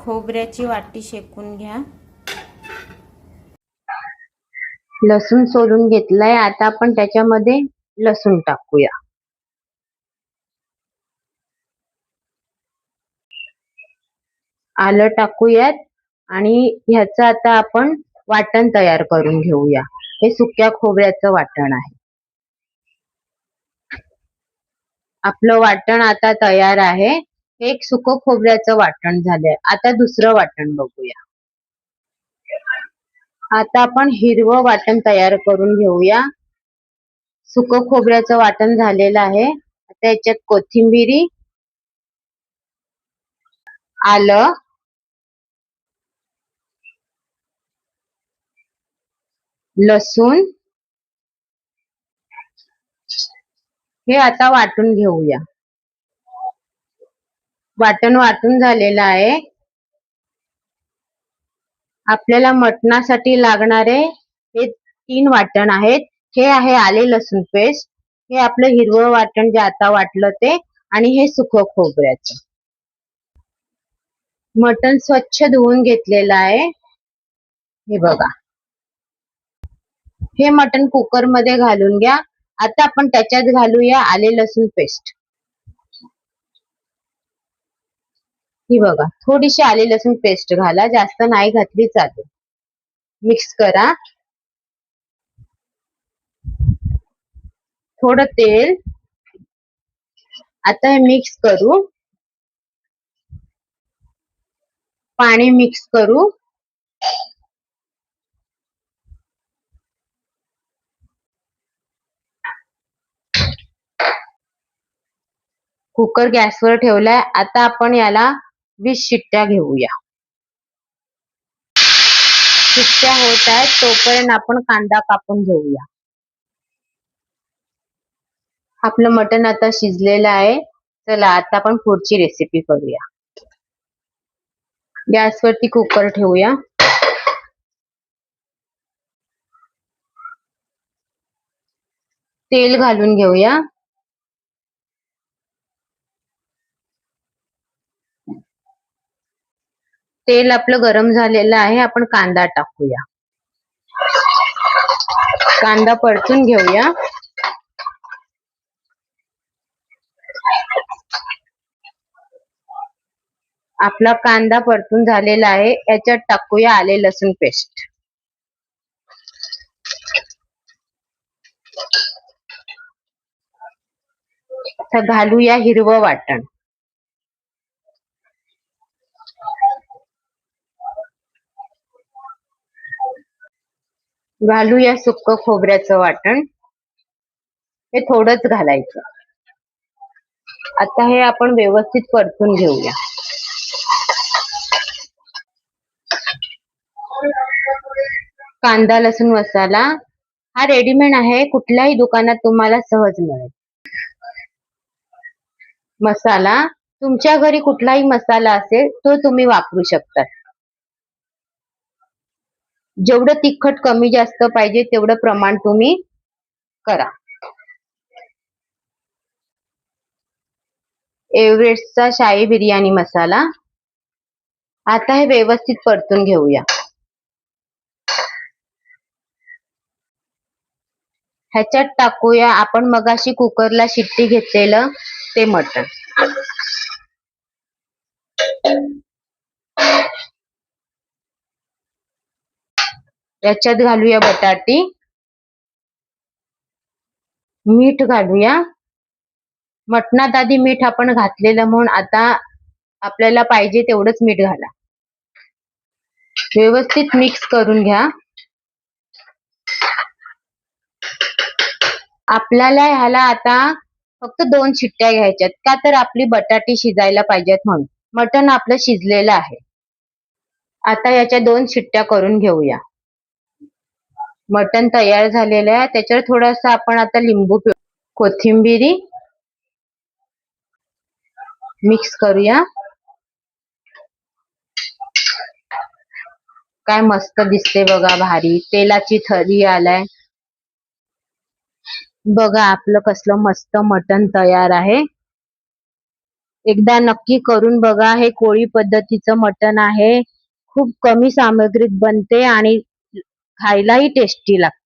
खोबऱ्याची वाटी शेकून घ्या. लसूण सोलून घेतलाय. आता आपण त्याच्यामध्ये लसूण टाकूया. आलं टाकूयात आणि ह्याचं आता आपण वाटण तयार करून घेऊया. हे सुक्या खोबऱ्याचं वाटण आहे. आपलं वाटण आता तयार आहे. हे एक सुकं खोबऱ्याचं वाटण झालंय. आता दुसरं वाटण बघूया. आता आपण हिरवं वाटण तयार करून घेऊया. सुकं खोबऱ्याचं वाटण झालेलं आहे. आता याच्यात कोथिंबिरी, आलं, लसूण हे आता वाटून घेऊया. वाटण वाटून झालेलं आहे. आपल्याला मटणासाठी लागणारे हे 3 वाटण आहेत. हे आहे आले लसूण पेस्ट, हे आपलं हिरवं वाटण जे आता वाटलं ते, आणि हे सुकं खोबऱ्याचं. मटण स्वच्छ धुवून घेतलेलं आहे. हे बघा. हे मटण कुकर मध्ये घालून घ्या. आता आपण त्याच्यात घालूया आले लसूण पेस्ट. ही बघा, थोडीशी आले लसूण पेस्ट घाला, जास्त नाही घातली चालेल. मिक्स करा. थोडं तेल. आता हे मिक्स करू. पाणी मिक्स करू. कुकर गॅसवर ठेवलाय. आता आपण याला 20 शिट्ट्या घेऊया. शिट्ट्या होत आहेत तोपर्यंत आपण कांदा कापून घेऊया. आपलं मटण आता शिजलेलं आहे. चला आता आपण पुढची रेसिपी करूया. गॅसवरती कुकर ठेवूया. तेल घालून घेऊया. तेल आपलं गरम झालेलं आहे. आपण कांदा टाकूया. कांदा परतून घेऊया. आपला कांदा परतून झालेला आहे. याच्यात टाकूया आले लसूण पेस्ट. आता घालूया हिरवं वाटण. घालूया सुक्क खोबऱ्याचं वाटण. हे थोडंच घालायचं. आता हे आपण व्यवस्थित परतून घेऊया. कांदा लसूण मसाला हा रेडीमेड आहे. कुठल्याही दुकानात तुम्हाला सहज मिळेल. मसाला तुमच्या घरी कुठलाही मसाला असेल तो तुम्ही वापरू शकता. जेवढं तिखट कमी जास्त पाहिजे तेवढं प्रमाण तुम्ही करा. एव्हरेस्टचा शाही बिर्याणी मसाला. आता हे व्यवस्थित परतून घेऊया. ह्याच्यात टाकूया आपण मगाशी कुकरला शिट्टी घेतलेलं ते मटण. याच्यात घालूया बटाटी. मीठ घालूया. मटणात आधी मीठ आपण घातलेलं म्हणून आता आपल्याला पाहिजे तेवढंच मीठ घाला. व्यवस्थित मिक्स करून घ्या. आपल्याला ह्याला आता फक्त 2 शिट्ट्या घ्यायच्यात, का तर आपली बटाटी शिजायला पाहिजेत म्हणून. मटण आपलं शिजलेलं आहे. आता याच्या 2 शिट्ट्या करून घेऊया. मटण तयार झालेलं आहे. त्याच्यावर थोडंसं आपण आता लिंबू, कोथिंबिरी मिक्स करूया. काय मस्त दिसते बघा, भारी. तेलाची थरी आलाय बघा. आपलं कसलं मस्त मटण तयार आहे. एकदा नक्की करून बघा. हे कोळी पद्धतीचं मटण आहे. खूप कमी सामग्रीत बनते आणि खायलाही टेस्टी लागते.